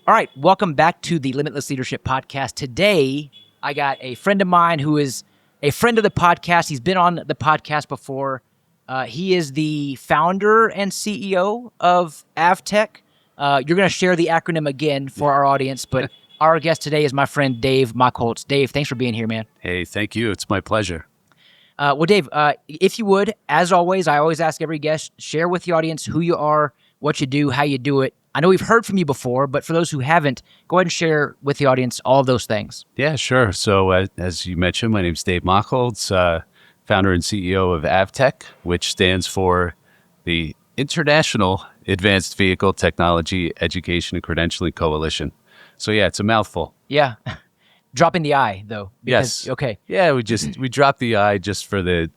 All right, welcome back to the Limitless Leadership Podcast. Today, I got a friend of mine who is a friend of the podcast. He's been on the podcast before. He is the founder and CEO of AvTEC. You're going to share the acronym again for our audience, but our guest today is my friend Dave Macholz. Dave, thanks for being here, man. Hey, thank you. It's my pleasure. Well, Dave, if you would, as always, I always ask every guest, share with the audience who you are, what you do, how you do it. I know we've heard from you before, but for those who haven't, go ahead and share with the audience all of those things. Yeah, sure. So as you mentioned, my name's Dave Macholz, founder and CEO of AvTEC, which stands for the International Advanced Vehicle Technology Education and Credentialing Coalition. So yeah, it's a mouthful. Yeah. Dropping the I, though. Yes. Okay. Yeah, we dropped the I just for the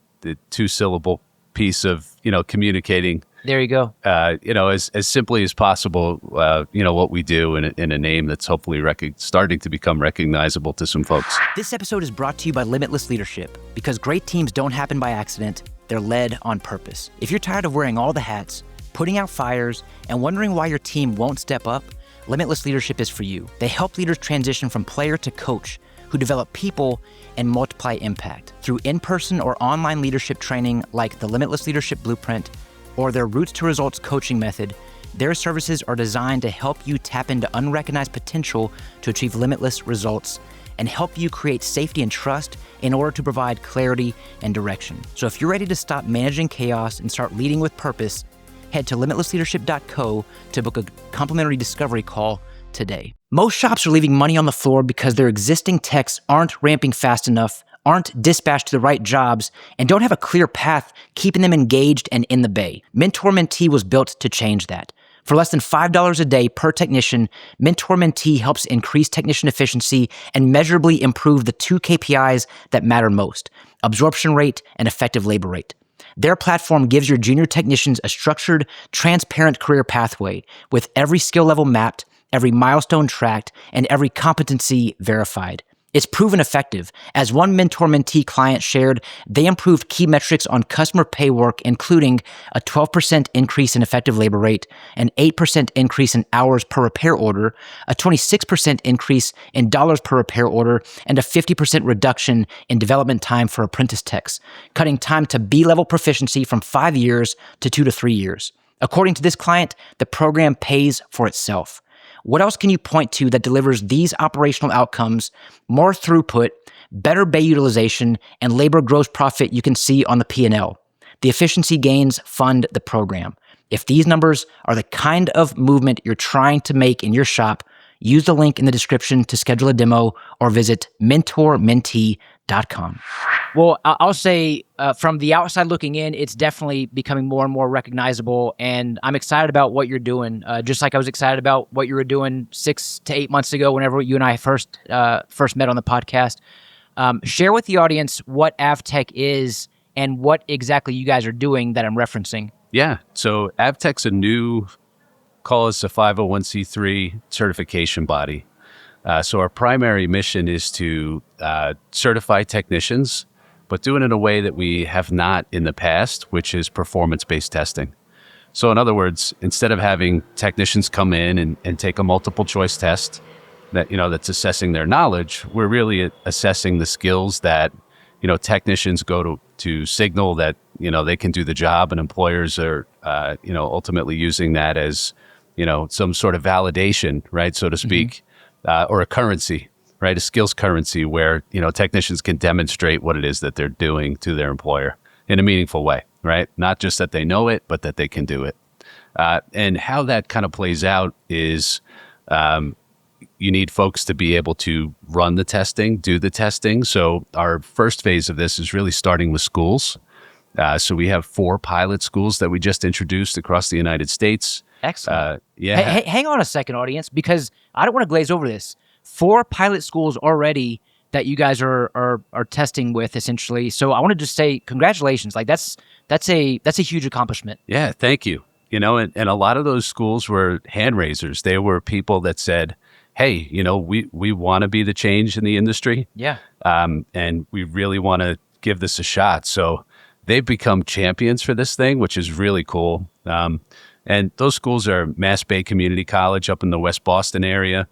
two-syllable piece of, communicating. There you go. As simply as possible, what we do in a name that's hopefully starting to become recognizable to some folks. This episode is brought to you by Limitless Leadership, because great teams don't happen by accident. They're led on purpose. If you're tired of wearing all the hats, putting out fires, and wondering why your team won't step up, Limitless Leadership is for you. They help leaders transition from player to coach, who develop people and multiply impact through in-person or online leadership training like the Limitless Leadership Blueprint or their Roots to Results coaching method. Their services are designed to help you tap into unrecognized potential to achieve limitless results and help you create safety and trust in order to provide clarity and direction. So if you're ready to stop managing chaos and start leading with purpose, head to limitlessleadership.co to book a complimentary discovery call today. Most shops are leaving money on the floor because their existing techs aren't ramping fast enough, aren't dispatched to the right jobs, and don't have a clear path keeping them engaged and in the bay. Mentor Mentee was built to change that. For less than $5 a day per technician, Mentor Mentee helps increase technician efficiency and measurably improve the two KPIs that matter most: absorption rate and effective labor rate. Their platform gives your junior technicians a structured, transparent career pathway with every skill level mapped, every milestone tracked, and every competency verified. It's proven effective. As one mentor-mentee client shared, they improved key metrics on customer pay work, including a 12% increase in effective labor rate, an 8% increase in hours per repair order, a 26% increase in dollars per repair order, and a 50% reduction in development time for apprentice techs, cutting time to B-level proficiency from 5 years to 2 to 3 years. According to this client, the program pays for itself. What else can you point to that delivers these operational outcomes, more throughput, better bay utilization, and labor gross profit you can see on the P&L? The efficiency gains fund the program. If these numbers are the kind of movement you're trying to make in your shop, use the link in the description to schedule a demo or visit mentormentee.com. Well, I'll say from the outside looking in, it's definitely becoming more and more recognizable, and I'm excited about what you're doing. Just like I was excited about what you were doing 6 to 8 months ago whenever you and I first met on the podcast. Share with the audience what AvTEC is and what exactly you guys are doing that I'm referencing. Yeah, so AvTEC's a new, call us a 501c3 certification body. So our primary mission is to certify technicians, but do it in a way that we have not in the past, which is performance-based testing. So in other words, instead of having technicians come in and take a multiple choice test that's assessing their knowledge, we're really assessing the skills that, technicians go to signal that, they can do the job, and employers are, ultimately using that as, some sort of validation, right, so to speak, or a currency, right? A skills currency where, technicians can demonstrate what it is that they're doing to their employer in a meaningful way, right? Not just that they know it, but that they can do it. And how that kind of plays out is you need folks to be able to run the testing, do the testing. So our first phase of this is really starting with schools. So we have 4 pilot schools that we just introduced across the United States. Excellent. Yeah. Hey, hang on a second, audience, because I don't want to glaze over this. 4 pilot schools already that you guys are testing with, essentially. So I want to just say congratulations. Like that's a huge accomplishment. Yeah, thank you. And a lot of those schools were hand raisers. They were people that said, hey, we want to be the change in the industry. Yeah. And we really want to give this a shot. So they've become champions for this thing, which is really cool. And those schools are Mass Bay Community College up in the West Boston area,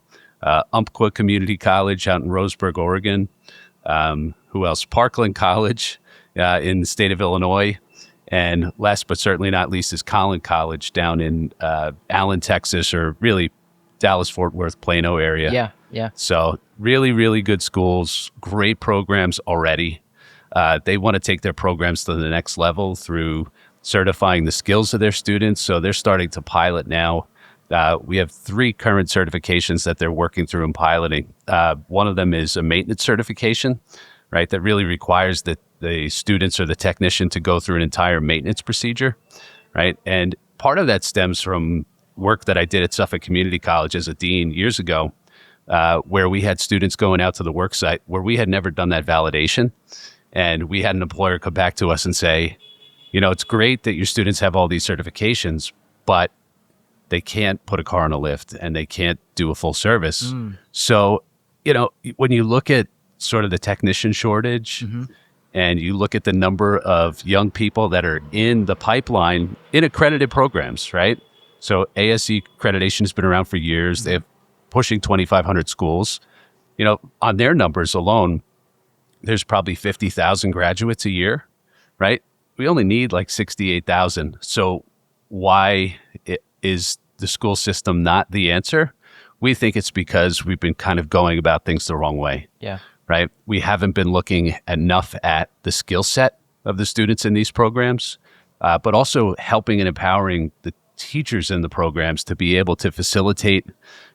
Umpqua Community College out in Roseburg, Oregon. Who else? Parkland College in the state of Illinois. And last but certainly not least is Collin College down in Allen, Texas, or really Dallas-Fort Worth, Plano area. Yeah, yeah. So really, really good schools, great programs already. They want to take their programs to the next level through certifying the skills of their students. So they're starting to pilot now. We have 3 current certifications that they're working through and piloting. One of them is a maintenance certification, right? That really requires that the students or the technician to go through an entire maintenance procedure, right? And part of that stems from work that I did at Suffolk Community College as a dean years ago, where we had students going out to the work site where we had never done that validation. And we had an employer come back to us and say, you know, it's great that your students have all these certifications, but they can't put a car on a lift and they can't do a full service. So, you know, when you look at sort of the technician shortage and you look at the number of young people that are in the pipeline in accredited programs, right? So ASE accreditation has been around for years. They have pushing 2,500 schools. You know, on their numbers alone, there's probably 50,000 graduates a year, right? We only need like 68,000. So why is the school system not the answer? We think it's because we've been kind of going about things the wrong way. Yeah. Right? We haven't been looking enough at the skill set of the students in these programs, but also helping and empowering the teachers in the programs to be able to facilitate,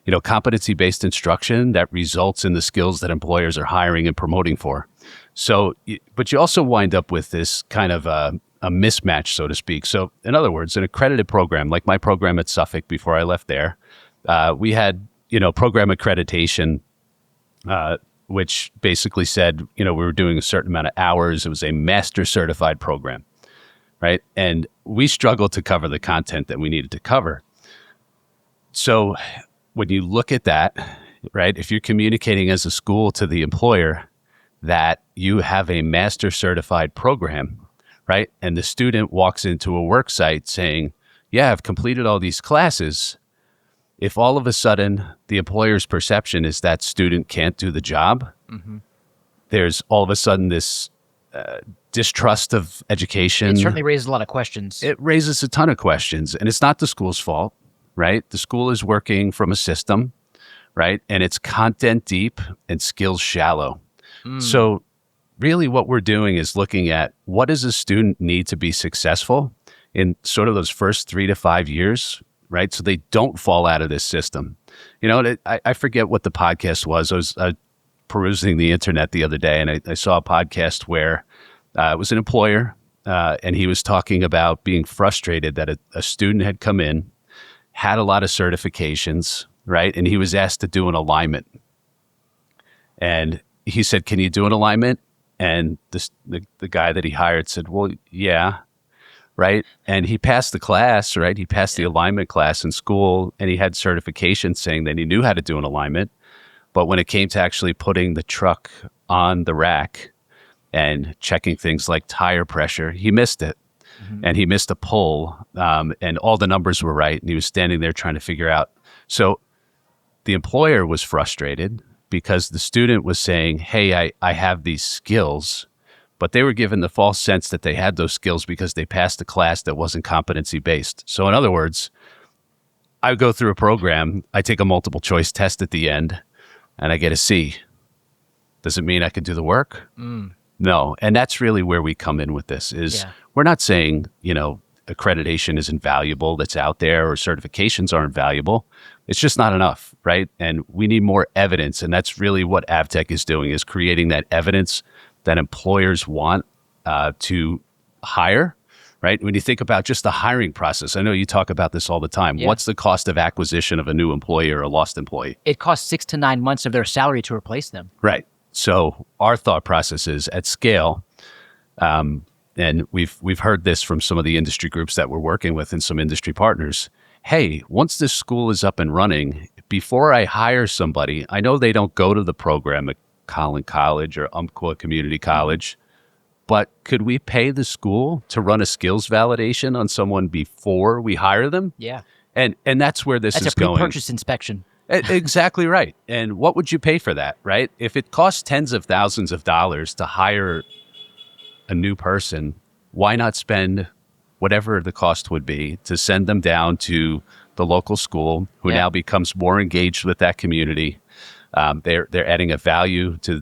you know, competency-based instruction that results in the skills that employers are hiring and promoting for. So, but you also wind up with this kind of a mismatch, so to speak. So in other words, an accredited program, like my program at Suffolk before I left there, we had, you know, program accreditation, which basically said, you know, we were doing a certain amount of hours. It was a master certified program, right? And we struggled to cover the content that we needed to cover. So when you look at that, right, if you're communicating as a school to the employer that you have a master certified program, right, and the student walks into a work site saying, yeah, I've completed all these classes, if all of a sudden the employer's perception is that student can't do the job, there's all of a sudden this distrust of education. It certainly raises a lot of questions. It raises a ton of questions, and it's not the school's fault, right? The school is working from a system, right? And it's content deep and skills shallow. So really what we're doing is looking at what does a student need to be successful in sort of those first 3 to 5 years, right? So they don't fall out of this system. You know, I forget what the podcast was. I was perusing the internet the other day, and I saw a podcast where it was an employer, and he was talking about being frustrated that a student had come in, had a lot of certifications, right? And he was asked to do an alignment. And he said, can you do an alignment? And the guy that he hired said, well, yeah. Right. And he passed the class, right? He passed the alignment class in school, and he had certification saying that he knew how to do an alignment. But when it came to actually putting the truck on the rack and checking things like tire pressure, he missed it. And he missed a pull, and all the numbers were right. And he was standing there trying to figure out. So the employer was frustrated because the student was saying, hey, I have these skills, but they were given the false sense that they had those skills because they passed a class that wasn't competency based. So in other words, I go through a program, I take a multiple choice test at the end, and I get a C. Does it mean I can do the work? No. And that's really where we come in with this is we're not saying, you know, accreditation isn't valuable that's out there or certifications aren't valuable. It's just not enough, right? And we need more evidence. And that's really what AvTECC is doing, is creating that evidence that employers want to hire, right? When you think about just the hiring process, I know you talk about this all the time. What's the cost of acquisition of a new employee or a lost employee? It costs 6 to 9 months of their salary to replace them. Right. So our thought process is at scale, and we've heard this from some of the industry groups that we're working with and some industry partners. Hey, once this school is up and running, before I hire somebody, I know they don't go to the program at Collin College or Umpqua Community College, but could we pay the school to run a skills validation on someone before we hire them? Yeah. And that's where this That's is a going. pre-purchase inspection. Exactly right. And what would you pay for that, right? If it costs tens of thousands of dollars to hire a new person, why not spend whatever the cost would be to send them down to the local school, who now becomes more engaged with that community? They're adding a value to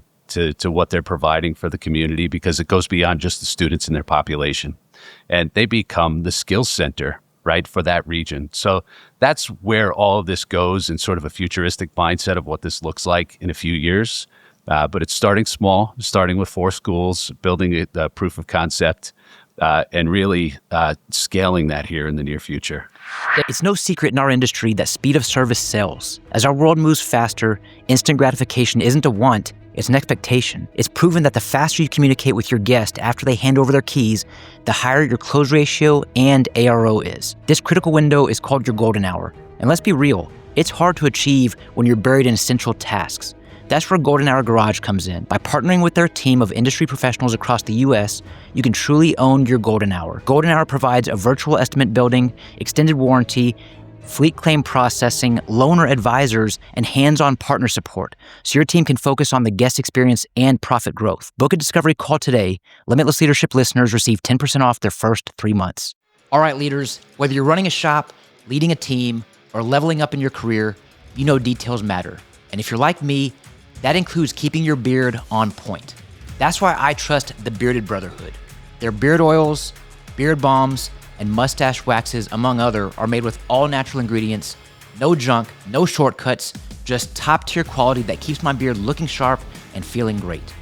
what they're providing for the community, because it goes beyond just the students in their population, and they become the skills center, right, for that region. So that's where all of this goes, in sort of a futuristic mindset of what this looks like in a few years. But it's starting small, starting with 4 schools, building a proof of concept, and really scaling that here in the near future. It's no secret in our industry that speed of service sells. As our world moves faster, instant gratification isn't a want, it's an expectation. It's proven that the faster you communicate with your guest after they hand over their keys, the higher your close ratio and ARO is. This critical window is called your golden hour. And let's be real, it's hard to achieve when you're buried in essential tasks. That's where Golden Hour Garage comes in. By partnering with their team of industry professionals across the US, you can truly own your golden hour. Golden Hour provides a virtual estimate building, extended warranty, fleet claim processing, loaner advisors, and hands-on partner support, so your team can focus on the guest experience and profit growth. Book a discovery call today. Limitless Leadership listeners receive 10% off their first 3 months. All right, leaders, whether you're running a shop, leading a team, or leveling up in your career, you know details matter. And if you're like me, that includes keeping your beard on point. That's why I trust the Bearded Brotherhood. Their beard oils, beard balms, and mustache waxes, among other, are made with all natural ingredients, no junk, no shortcuts, just top-tier quality that keeps my beard looking sharp and feeling great.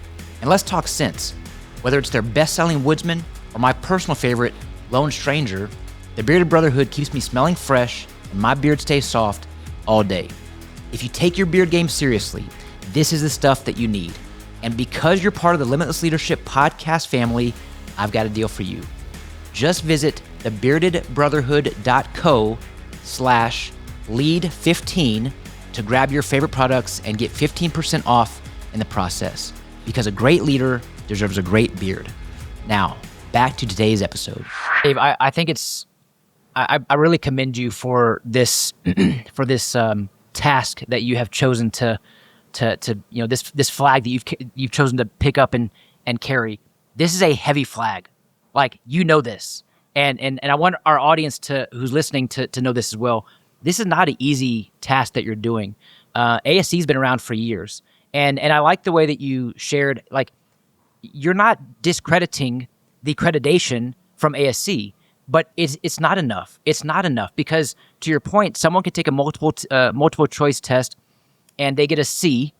And let's talk scents. Whether it's their best-selling Woodsman or my personal favorite, Lone Stranger, the Bearded Brotherhood keeps me smelling fresh and my beard stays soft all day. If you take your beard game seriously, this is the stuff that you need. And because you're part of the Limitless Leadership podcast family, I've got a deal for you. Just visit thebeardedbrotherhood.co/lead15 to grab your favorite products and get 15% off in the process, because a great leader deserves a great beard. Now, back to today's episode. Dave, I think I really commend you for this for this task that you have chosen to this flag that you've chosen to pick up and carry. This is a heavy flag, like, this, and I want our audience who's listening to know this as well. This is not an easy task that you're doing. ASC's been around for years, and I like the way that you shared, like, you're not discrediting the accreditation from ASC, but it's not enough. It's not enough because, to your point, someone can take a multiple choice test and they get a C.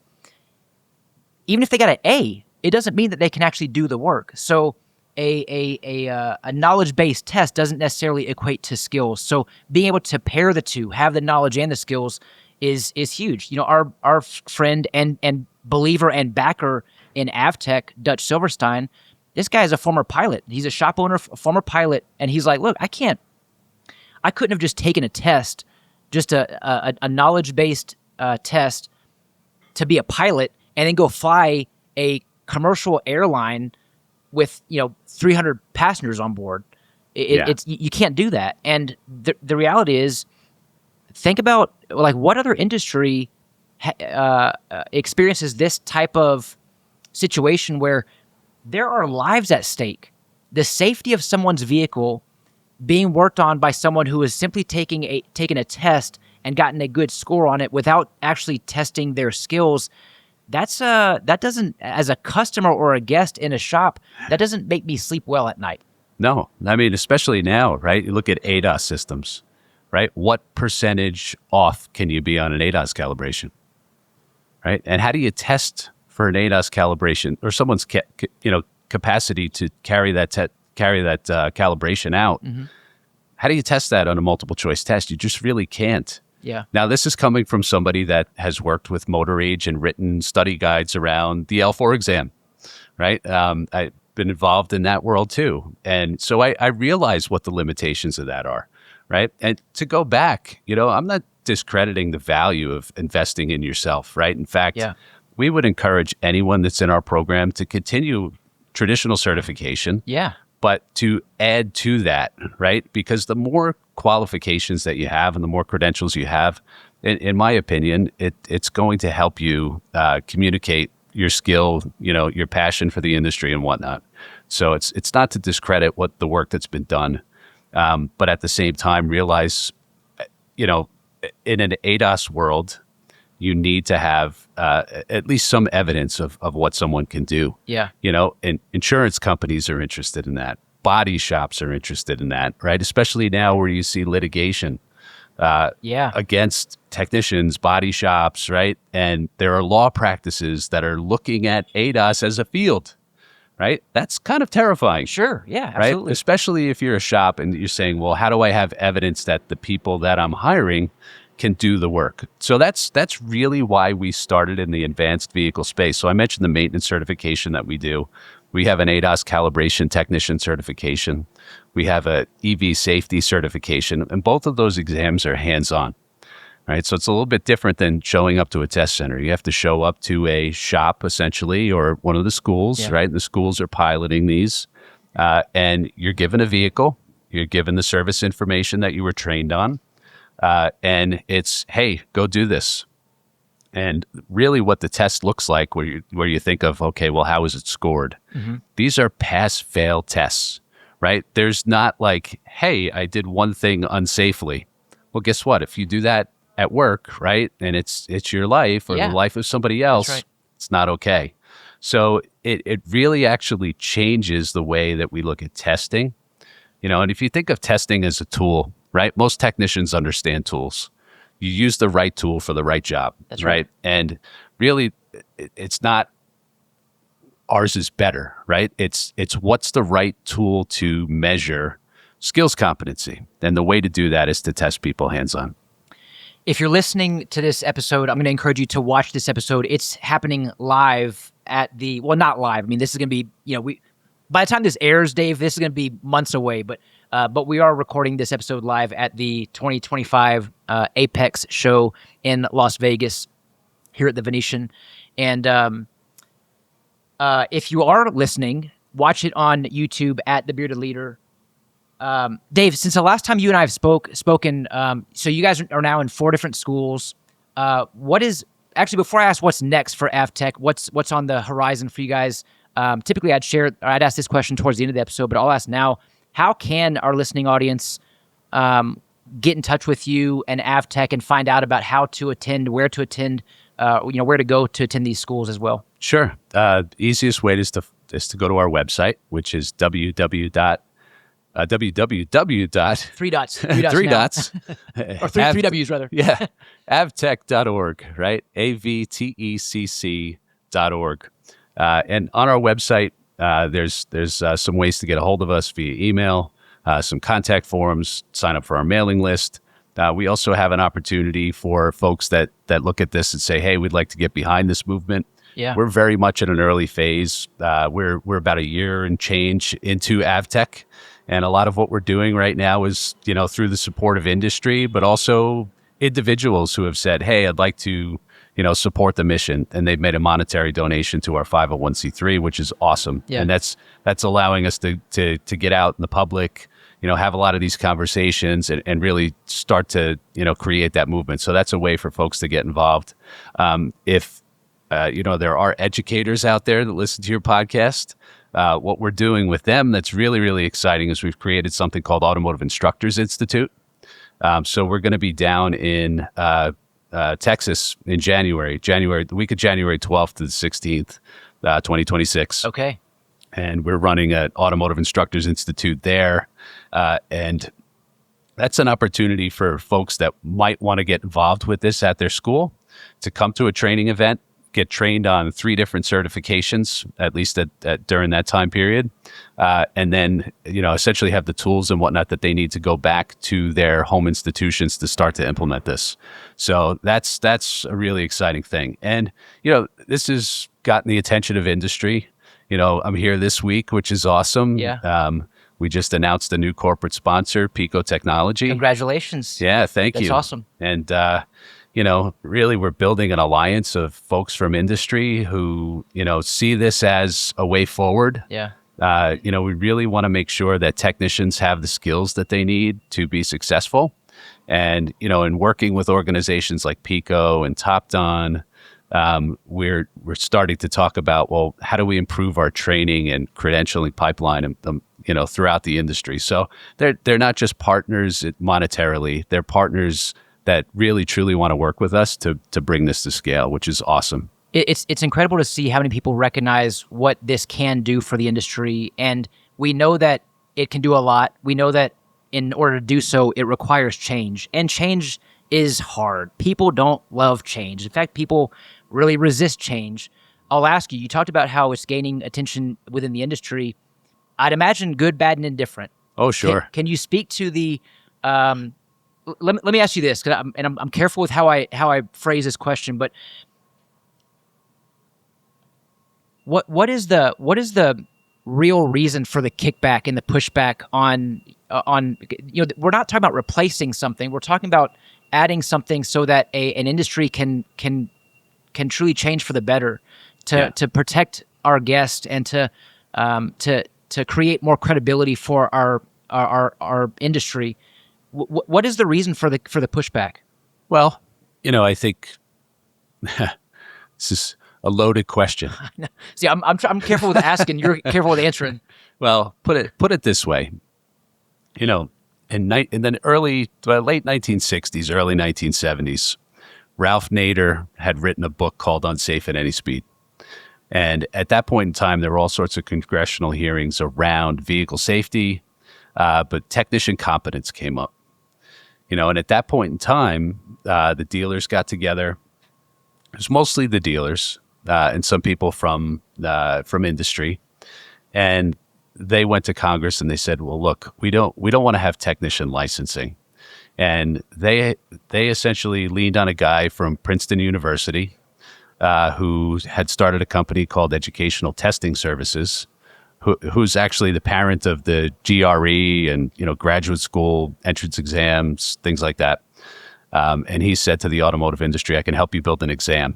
Even if they got an A, it doesn't mean that they can actually do the work. So a knowledge-based test doesn't necessarily equate to skills. So being able to pair the two, have the knowledge and the skills, is huge. Our friend and believer and backer in AvTECC, Dutch Silverstein, this guy is a former pilot. He's a shop owner, a former pilot, and he's like, look, I couldn't have just taken a test, just a knowledge-based test to be a pilot and then go fly a commercial airline with 300 passengers on board. You can't do that. And the reality is, think about, like, what other industry experiences this type of situation where there are lives at stake. The safety of someone's vehicle being worked on by someone who is simply taking a test and gotten a good score on it without actually testing their skills. That doesn't, as a customer or a guest in a shop, that doesn't make me sleep well at night. No, I mean, especially now, right? You look at ADAS systems, right? What percentage off can you be on an ADAS calibration, right? And how do you test for an ADAS calibration or someone's capacity to carry that calibration out? Mm-hmm. How do you test that on a multiple choice test? You just really can't. Yeah. Now, this is coming from somebody that has worked with motor age and written study guides around the L4 exam, right? I've been involved in that world too. And so I realize what the limitations of that are, right? And to go back, I'm not discrediting the value of investing in yourself, right? In fact, we would encourage anyone that's in our program to continue traditional certification. Yeah. But to add to that, right? Because the more qualifications that you have and the more credentials you have, in my opinion, it's going to help you communicate your skill, your passion for the industry and whatnot. So it's not to discredit what the work that's been done, but at the same time realize, in an ADAS world, you need to have at least some evidence of what someone can do. Yeah. And insurance companies are interested in that. Body shops are interested in that, right? Especially now where you see litigation against technicians, body shops, right? And there are law practices that are looking at ADAS as a field, right? That's kind of terrifying. Sure. Yeah, right? absolutely. Especially if you're a shop and you're saying, well, how do I have evidence that the people that I'm hiring can do the work? So that's really why we started in the advanced vehicle space. So I mentioned the maintenance certification that we do. We have an ADAS calibration technician certification. We have a EV safety certification, and both of those exams are hands-on, right? So it's a little bit different than showing up to a test center. You have to show up to a shop, essentially, or one of the schools, right? The schools are piloting these, and you're given a vehicle. You're given the service information that you were trained on, and it's, hey, go do this. And really what the test looks like, where you think of, okay, well, how is it scored? Mm-hmm. These are pass-fail tests, right? There's not like, hey, I did one thing unsafely. Well, guess what? If you do that at work, right, and it's your life or the life of somebody else, it's not okay. So it really actually changes the way that we look at testing. And if you think of testing as a tool, right, most technicians understand tools. You use the right tool for the right job. That's right. And really, it's not ours is better, right? It's what's the right tool to measure skills competency. And the way to do that is to test people hands-on. If you're listening to this episode, I'm going to encourage you to watch this episode. It's happening live at not live. I mean, this is going to be, by the time this airs, Dave, this is going to be months away, but we are recording this episode live at the 2025 APEX show in Las Vegas here at the Venetian. And if you are listening, watch it on YouTube at The Bearded Leader. Dave, since the last time you and I have spoken, so you guys are now in 4 different schools. Before I ask what's next for AvTech, what's on the horizon for you guys? Typically I'd ask this question towards the end of the episode, but I'll ask now. How can our listening audience get in touch with you and AvTech and find out about how to attend, where to attend, where to go to attend these schools as well? Sure. Easiest way is to go to our website, which is www. 3 dots. 3 dots. Or three W's rather. Yeah. avtech.org, right? AVTECC.org. And on our website, there's some ways to get a hold of us via email, some contact forms, sign up for our mailing list. We also have an opportunity for folks that look at this and say, hey, we'd like to get behind this movement. Yeah. We're very much in an early phase. We're about a year and change into AvTech. And a lot of what we're doing right now is, through the support of industry, but also individuals who have said, hey, I'd like to, support the mission. And they've made a monetary donation to our 501c3, which is awesome. Yeah. And that's allowing us to get out in the public, have a lot of these conversations and really start to, create that movement. So that's a way for folks to get involved. If there are educators out there that listen to your podcast, what we're doing with them that's really, really exciting is we've created something called Automotive Instructors Institute. So we're going to be down in Texas in the week of January 12th to the 16th, 2026. Okay. And we're running an Automotive Instructors Institute there. And that's an opportunity for folks that might want to get involved with this at their school to come to a training event, get trained on 3 different certifications, at least during that time period, and then essentially have the tools and whatnot that they need to go back to their home institutions to start to implement this. So that's a really exciting thing, and this has gotten the attention of industry. I'm here this week, which is awesome. Yeah. We just announced a new corporate sponsor, Pico Technology. Congratulations. Yeah, thank you. That's awesome. And really we're building an alliance of folks from industry who, see this as a way forward. Yeah. We really want to make sure that technicians have the skills that they need to be successful. And, in working with organizations like Pico and TopDon, we're starting to talk about, well, how do we improve our training and credentialing pipeline, throughout the industry? So they're not just partners monetarily; they're partners that really truly want to work with us to bring this to scale, which is awesome. It's incredible to see how many people recognize what this can do for the industry, and we know that it can do a lot. We know that in order to do so, it requires change, and change is hard. People don't love change. In fact, people really resist change. I'll ask you, you talked about how it's gaining attention within the industry. I'd imagine good, bad, and indifferent. Oh, sure. Can you speak to the, let me ask you this, I'm careful with how I phrase this question, but what is the real reason for the kickback and the pushback on we're not talking about replacing something. We're talking about adding something so that an industry can truly change for the better, to protect our guests and to create more credibility for our industry. What is the reason for the pushback? Well, I think this is a loaded question. See, I'm careful with asking. You're careful with answering. Well, put it this way. In the late 1960s, early 1970s, Ralph Nader had written a book called Unsafe at Any Speed. And at that point in time, there were all sorts of congressional hearings around vehicle safety, but technician competence came up. And at that point in time, the dealers got together. It was mostly the dealers and some people from industry, and they went to Congress and they said, "Well, look, we don't want to have technician licensing," and they essentially leaned on a guy from Princeton University who had started a company called Educational Testing Services, who's actually the parent of the GRE and graduate school entrance exams, things like that. And he said to the automotive industry, "I can help you build an exam,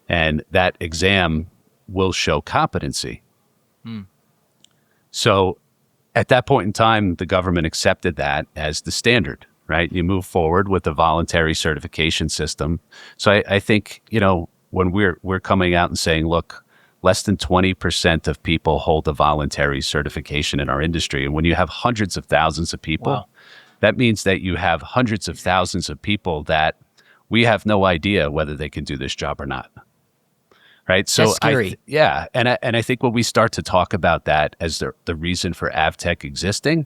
and that exam will show competency." So at that point in time, the government accepted that as the standard, right? You move forward with the voluntary certification system. So I think, when we're coming out and saying, look, less than 20% of people hold a voluntary certification in our industry. And when you have hundreds of thousands of people, wow, that means that you have hundreds of thousands of people that we have no idea whether they can do this job or not. Right. So that's scary. And I think when we start to talk about that as the reason for AvTECC existing,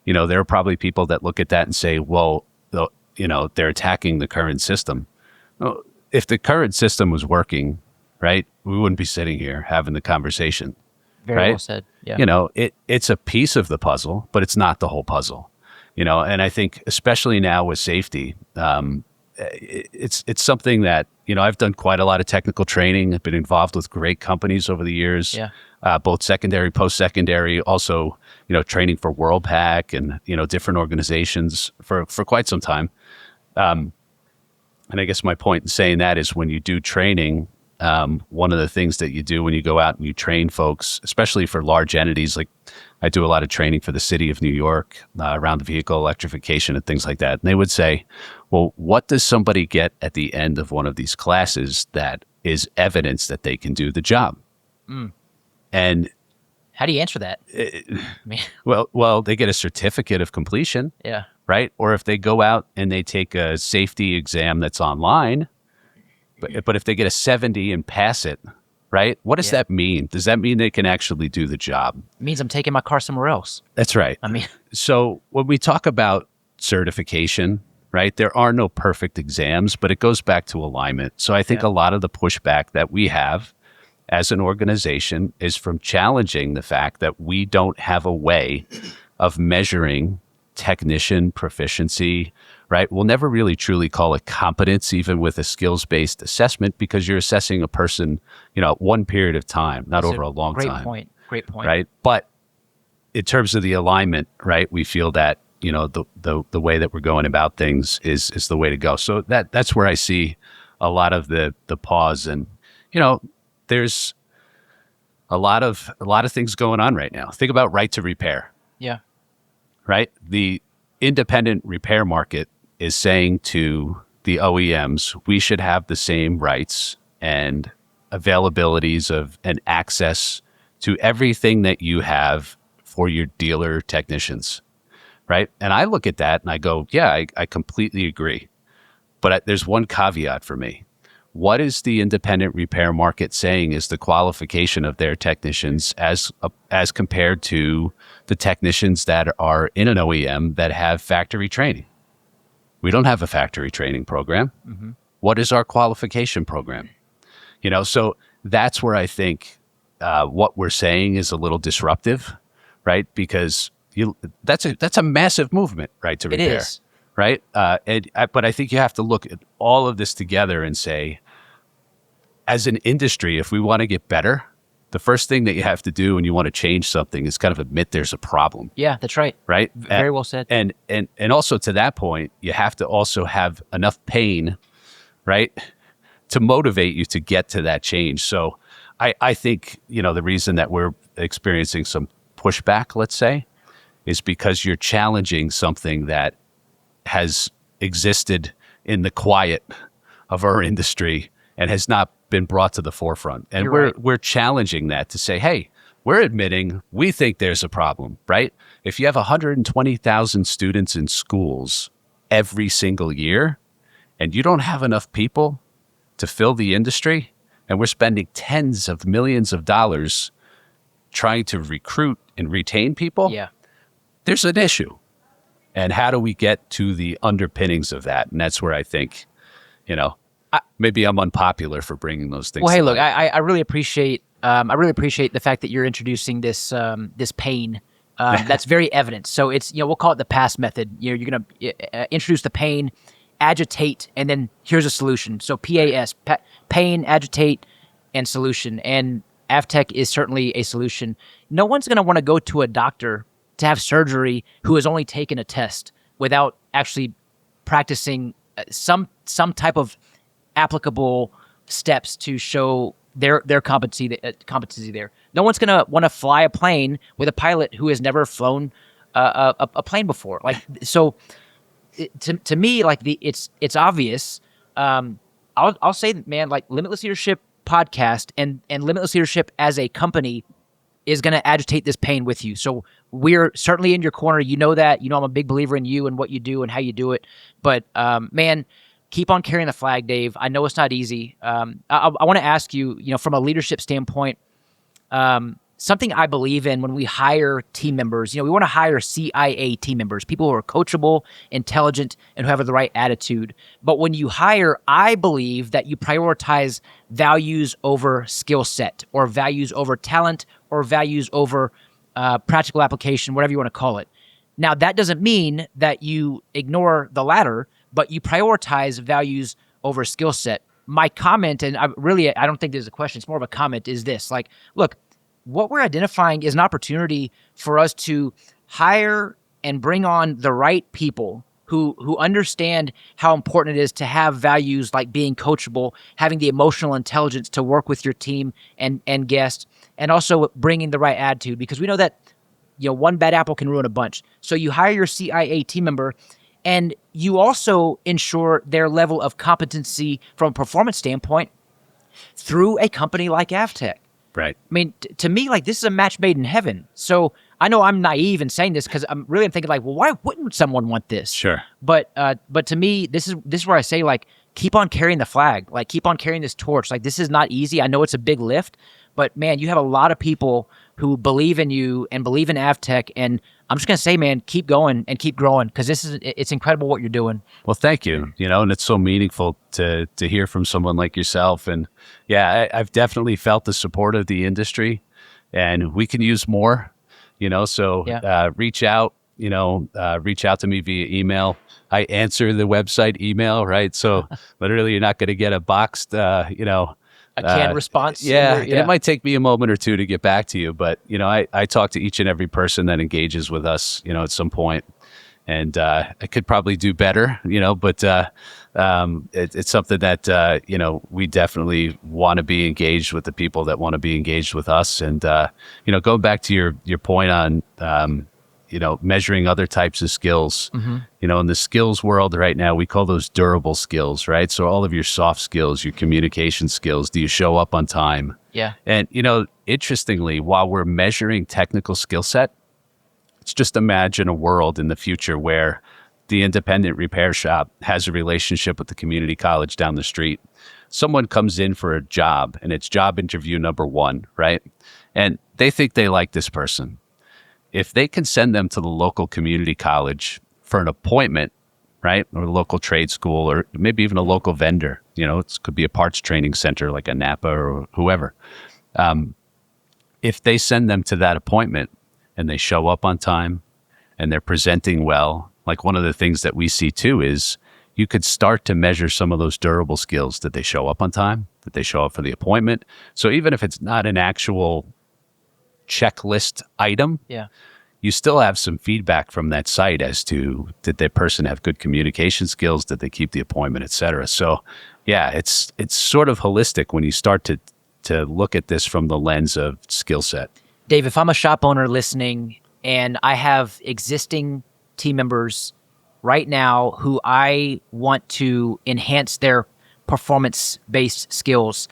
there are probably people that look at that and say, well, they're attacking the current system. Well, if the current system was working, right, we wouldn't be sitting here having the conversation. Very right? well said. Yeah. It's a piece of the puzzle, but it's not the whole puzzle. And I think especially now with safety, it's something that, I've done quite a lot of technical training. I've been involved with great companies over the years, both secondary, post-secondary, also, training for WorldPAC and, different organizations for quite some time. And I guess my point in saying that is when you do training, one of the things that you do when you go out and you train folks, especially for large entities, like I do a lot of training for the city of New York around vehicle electrification and things like that. And they would say, well, what does somebody get at the end of one of these classes that is evidence that they can do the job? And how do you answer that? Well, they get a certificate of completion. Yeah. Right. Or if they go out and they take a safety exam that's online, but if they get a 70 and pass it, right? What does that mean? Does that mean they can actually do the job? It means I'm taking my car somewhere else. That's right. So when we talk about certification, right, there are no perfect exams, but it goes back to alignment. So I think a lot of the pushback that we have as an organization is from challenging the fact that we don't have a way of measuring technician proficiency, right? We'll never really truly call it competence, even with a skills-based assessment, because you're assessing a person, one period of time, not over a long time. Great point. Right. But in terms of the alignment, right, we feel that, the way that we're going about things is the way to go. So that's where I see a lot of the pause. And, there's a lot of things going on right now. Think about right to repair, Yeah. right? The independent repair market is saying to the OEMs, we should have the same rights and availabilities of and access to everything that you have for your dealer technicians, right? And I look at that and I go, yeah, I completely agree. But there's one caveat for me. What is the independent repair market saying is the qualification of their technicians as compared to the technicians that are in an OEM that have factory training? We don't have a factory training program. Mm-hmm. What is our qualification program? So that's where I think what we're saying is a little disruptive, right? Because that's a massive movement, right, to repair. It is. Right? But I think you have to look at all of this together and say, as an industry, if we want to get better, the first thing that you have to do when you want to change something is kind of admit there's a problem. Yeah, that's right. Right? Very well said. And also to that point, you have to also have enough pain, right, to motivate you to get to that change. So I think, the reason that we're experiencing some pushback, let's say, is because you're challenging something that has existed in the quiet of our industry and has not been brought to the forefront. And we're challenging that to say, hey, we're admitting we think there's a problem, right? If you have 120,000 students in schools every single year and you don't have enough people to fill the industry, and we're spending tens of millions of dollars trying to recruit and retain people, there's an issue. And how do we get to the underpinnings of that? And that's where I think, maybe I'm unpopular for bringing those things. Well, hey, look, I really appreciate the fact that you're introducing this pain. That's very evident. So it's we'll call it the PASS method. You're going to introduce the pain, agitate, and then here's a solution. So PAS, pain, agitate, and solution. And AvTECC is certainly a solution. No one's going to want to go to a doctor to have surgery who has only taken a test without actually practicing some type of applicable steps to show their competency there. No one's going to want to fly a plane with a pilot who has never flown a plane before. Like, so to me, like it's obvious. I'll say, man, like Limitless Leadership podcast and Limitless Leadership as a company is going to agitate this pain with you. So we're certainly in your corner. You know that. I'm a big believer in you and what you do and how you do it. But man, keep on carrying the flag, Dave. I know it's not easy. I want to ask you, from a leadership standpoint, something I believe in when we hire team members, we want to hire CIA team members, people who are coachable, intelligent, and who have the right attitude. But when you hire, I believe that you prioritize values over skill set, or values over talent, or values over practical application, whatever you want to call it. Now, that doesn't mean that you ignore the latter, but you prioritize values over skill set. My comment, and I don't think there's a question, it's more of a comment, is this. Like, look, what we're identifying is an opportunity for us to hire and bring on the right people who understand how important it is to have values like being coachable, having the emotional intelligence to work with your team and guests, and also bringing the right attitude, because we know that one bad apple can ruin a bunch. So you hire your CIA team member, and you also ensure their level of competency from a performance standpoint through a company like AvTECC. Right. I mean, to me, like, this is a match made in heaven. So I know I'm naive in saying this because I'm thinking like, well, why wouldn't someone want this? Sure. But to me, this is where I say, like, keep on carrying the flag, like keep on carrying this torch. Like, this is not easy. I know it's a big lift, but man, you have a lot of people who believe in you and believe in AvTECC. And I'm just going to say, man, keep going and keep growing, because it's incredible what you're doing. Well, thank you. And it's so meaningful to hear from someone like yourself. And yeah, I've definitely felt the support of the industry, and we can use more, so reach out, reach out to me via email. I answer the website email, right? So literally you're not going to get a boxed, a canned response. Yeah, and it might take me a moment or two to get back to you, but I talk to each and every person that engages with us, at some point, and I could probably do better, but it's something that we definitely want to be engaged with the people that want to be engaged with us. And going back to your point on measuring other types of skills. In the skills world right now, we call those durable skills, right? So all of your soft skills, your communication skills, do you show up on time? Yeah. And, interestingly, while we're measuring technical skill set, let's just imagine a world in the future where the independent repair shop has a relationship with the community college down the street. Someone comes in for a job, and it's job interview number 1, right? And they think they like this person. If they can send them to the local community college for an appointment, right, or a local trade school, or maybe even a local vendor, it could be a parts training center like a Napa or whoever. If they send them to that appointment and they show up on time and they're presenting well, like one of the things that we see too is you could start to measure some of those durable skills. Did they show up on time? Did they show up for the appointment? So even if it's not an actual checklist item, you still have some feedback from that site as to, did that person have good communication skills? Did they keep the appointment, et cetera? So it's sort of holistic when you start to look at this from the lens of skill set. Dave, if I'm a shop owner listening and I have existing team members right now who I want to enhance their performance-based skills,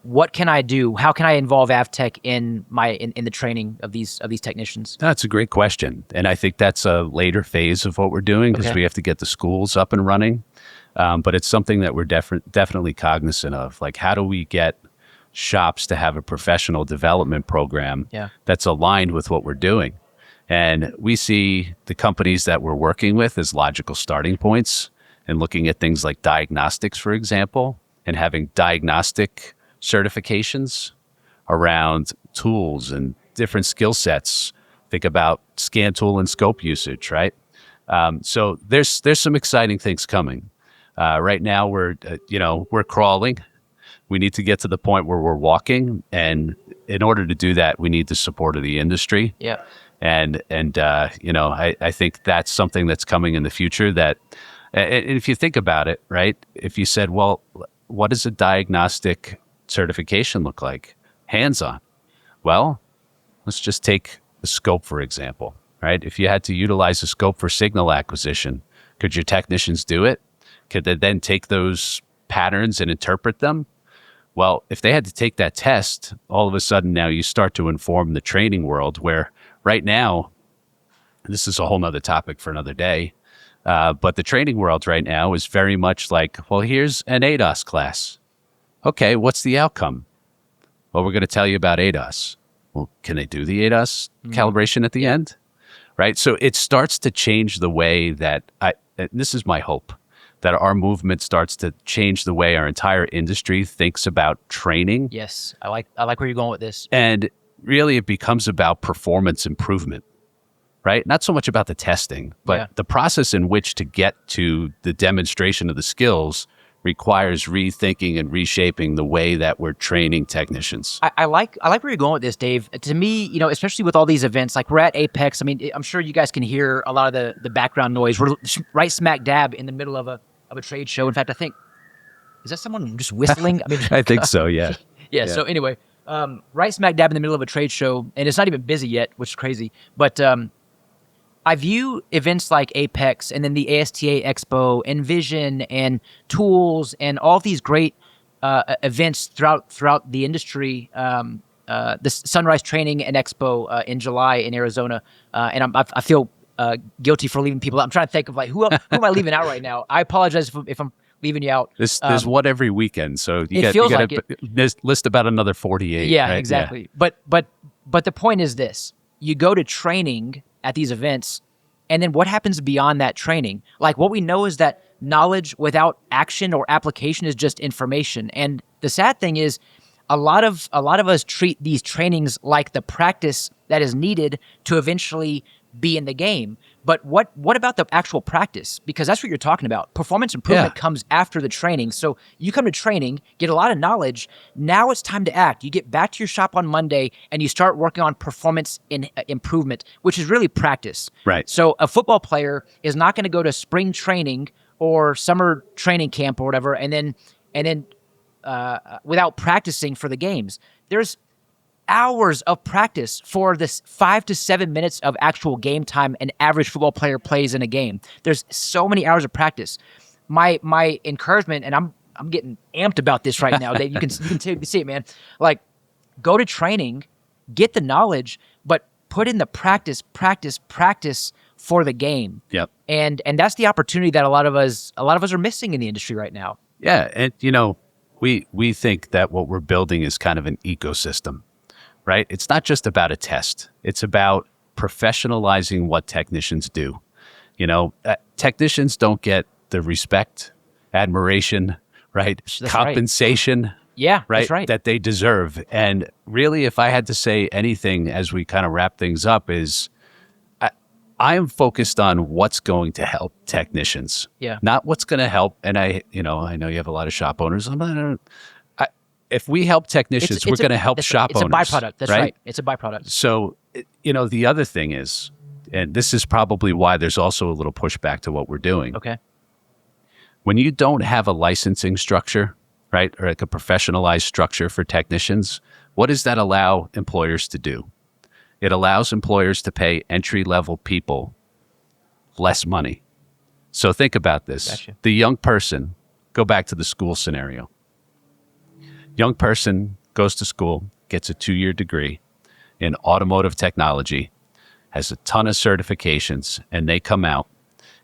what can I do? How can I involve AvTech in the training of these technicians? That's a great question. And I think that's a later phase of what we're doing because we have to get the schools up and running. But it's something that we're definitely cognizant of. Like, how do we get shops to have a professional development program that's aligned with what we're doing? And we see the companies that we're working with as logical starting points and looking at things like diagnostics, for example, and having diagnostic certifications around tools and different skill sets. Think about scan tool and scope usage, right? So there's some exciting things coming. Right now we're crawling. We need to get to the point where we're walking, and in order to do that, we need the support of the industry. Yeah. And I think that's something that's coming in the future. That, and if you think about it, right? If you said, well, what does a diagnostic certification look like? Hands-on. Well, let's just take the scope, for example, right? If you had to utilize a scope for signal acquisition, could your technicians do it? Could they then take those patterns and interpret them? Well, if they had to take that test, all of a sudden now you start to inform the training world, where right now, this is a whole nother topic for another day, but the training world right now is very much like, well, here's an ADAS class. Okay, what's the outcome? Well, we're going to tell you about ADAS. Well, can they do the ADAS calibration at the end? Right? So it starts to change the way that this is my hope, that our movement starts to change the way our entire industry thinks about training. Yes, I like where you're going with this. And really it becomes about performance improvement, right? Not so much about the testing, but the process in which to get to the demonstration of the skills requires rethinking and reshaping the way that we're training technicians. I like where you're going with this, Dave. To me, especially with all these events, like we're at APEX. I mean, I'm sure you guys can hear a lot of the background noise. We're right smack dab in the middle of a trade show. In fact, I think, is that someone just whistling? I mean, I think so. Yeah. Yeah. So anyway, right smack dab in the middle of a trade show, and it's not even busy yet, which is crazy. But I view events like APEX and then the ASTA Expo, Envision, and Tools, and all these great events throughout the industry. The Sunrise Training and Expo in July in Arizona, and I feel guilty for leaving people out. I'm trying to think of like who am I leaving out right now? I apologize if I'm leaving you out. There's one every weekend, so you got to list about another 48. Yeah, right? exactly. Yeah. But the point is this: you go to training at these events, and then what happens beyond that training? Like what we know is that knowledge without action or application is just information. And the sad thing is, a lot of us treat these trainings like the practice that is needed to eventually be in the game. But what about the actual practice? Because that's what you're talking about. Performance improvement comes after the training. So you come to training, get a lot of knowledge. Now it's time to act. You get back to your shop on Monday and you start working on performance improvement, which is really practice. Right. So a football player is not going to go to spring training or summer training camp or whatever, and then without practicing for the games. There's hours of practice for this 5 to 7 minutes of actual game time an average football player plays in a game. There's so many hours of practice. My encouragement, and I'm getting amped about this right now, Dave. You can see it, man. Like, go to training, get the knowledge, but put in the practice for the game. Yep. And that's the opportunity that a lot of us are missing in the industry right now. Yeah, and we think that what we're building is kind of an ecosystem. Right? It's not just about a test. It's about professionalizing what technicians do. Technicians don't get the respect, admiration, right? That's compensation, right. Yeah, right? That's right. That they deserve. And really, if I had to say anything as we kind of wrap things up, is I am focused on what's going to help technicians, not what's going to help. And I know you have a lot of shop owners. If we help technicians, we're going to help shop owners. It's a byproduct. That's right. It's a byproduct. So, the other thing is, and this is probably why there's also a little pushback to what we're doing. Okay. When you don't have a licensing structure, right, or like a professionalized structure for technicians, what does that allow employers to do? It allows employers to pay entry-level people less money. So think about this. Gotcha. The young person, go back to the school scenario. Young person goes to school, gets a 2-year degree in automotive technology, has a ton of certifications, and they come out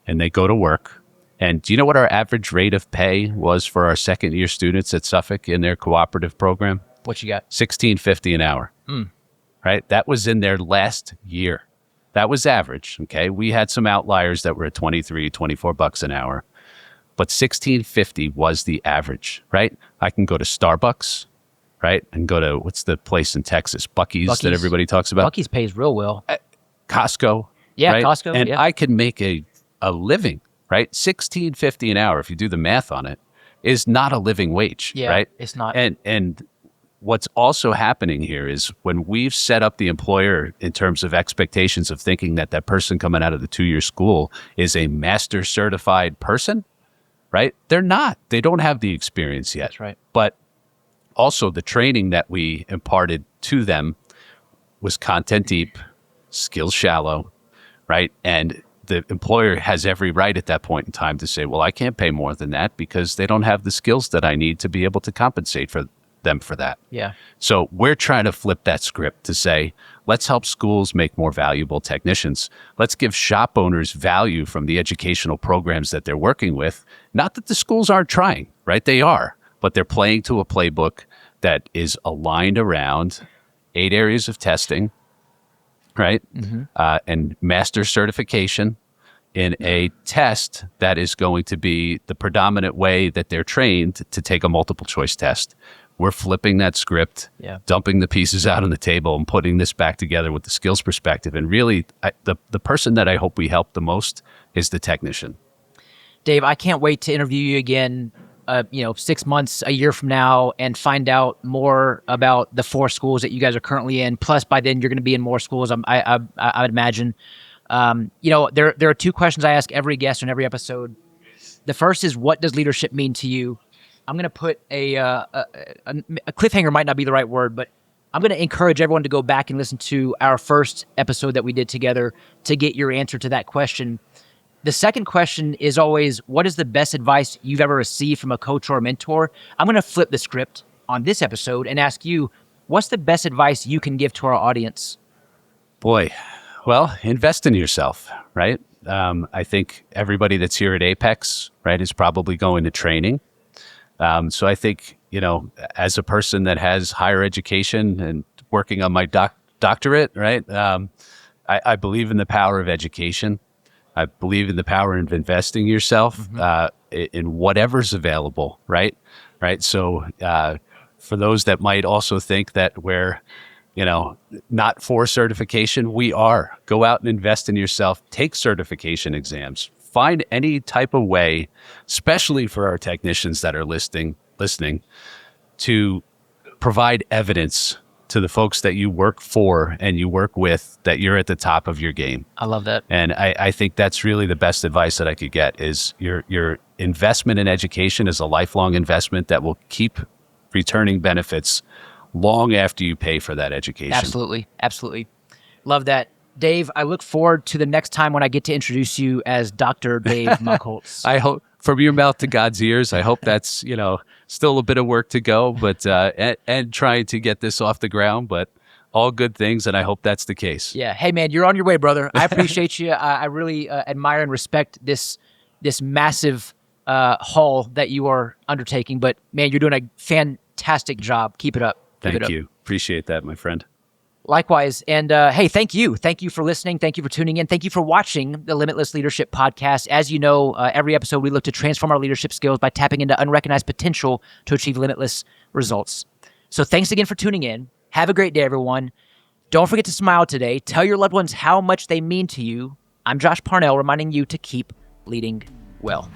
and they go to work. And do you know what our average rate of pay was for our second-year students at Suffolk in their cooperative program? What you got? $16.50 an hour. Right? That was in their last year. That was average. Okay. We had some outliers that were at $23, $24 an hour. But $16.50 was the average, right? I can go to Starbucks, right? And go to, what's the place in Texas? Buc-ee's that everybody talks about. Buc-ee's pays real well. Costco. Yeah, right? Costco. And I can make a living, right? $16.50 an hour, if you do the math on it, is not a living wage, right? It's not. And what's also happening here is when we've set up the employer in terms of expectations of thinking that that person coming out of the 2-year school is a master certified person, right? They're not. They don't have the experience yet. That's right. But also the training that we imparted to them was content deep, skills shallow, right? And the employer has every right at that point in time to say, well, I can't pay more than that because they don't have the skills that I need to be able to compensate for them for that. Yeah. So we're trying to flip that script to say, let's help schools make more valuable technicians. Let's give shop owners value from the educational programs that they're working with. Not that the schools aren't trying, right? They are, but they're playing to a playbook that is aligned around 8 areas of testing, right? And master certification in a test that is going to be the predominant way that they're trained to take a multiple choice test. We're flipping that script, dumping the pieces out on the table and putting this back together with the skills perspective. And really, the person that I hope we help the most is the technician. Dave, I can't wait to interview you again, 6 months, a year from now, and find out more about the 4 schools that you guys are currently in. Plus, by then, you're going to be in more schools, I would imagine. There are 2 questions I ask every guest on every episode. The first is, what does leadership mean to you? I'm going to put a cliffhanger, might not be the right word, but I'm going to encourage everyone to go back and listen to our first episode that we did together to get your answer to that question. The second question is always, what is the best advice you've ever received from a coach or a mentor? I'm going to flip the script on this episode and ask you, what's the best advice you can give to our audience? Boy, well, invest in yourself, right? I think everybody that's here at Apex, right, is probably going to training. So I think, as a person that has higher education and working on my doctorate, right, I believe in the power of education. I believe in the power of investing yourself in whatever's available, right? So for those that might also think that we're not for certification. We are. Go out and invest in yourself. Take certification exams. Find any type of way, especially for our technicians that are listening, to provide evidence to the folks that you work for and you work with that you're at the top of your game. I love that. And I think that's really the best advice that I could get is your investment in education is a lifelong investment that will keep returning benefits long after you pay for that education. Absolutely. Absolutely. Love that. Dave, I look forward to the next time when I get to introduce you as Dr. Dave Macholz. I hope from your mouth to God's ears. I hope that's, still a bit of work to go, but and trying to get this off the ground, but all good things, and I hope that's the case. Yeah. Hey, man, you're on your way, brother. I appreciate you. I really admire and respect this massive haul that you are undertaking. But, man, you're doing a fantastic job. Keep it up. Thank you. Appreciate that, my friend. Likewise. And hey, thank you. Thank you for listening. Thank you for tuning in. Thank you for watching the Limitless Leadership Podcast. As you know, every episode we look to transform our leadership skills by tapping into unrecognized potential to achieve limitless results. So thanks again for tuning in. Have a great day, everyone. Don't forget to smile today. Tell your loved ones how much they mean to you. I'm Josh Parnell, reminding you to keep leading well.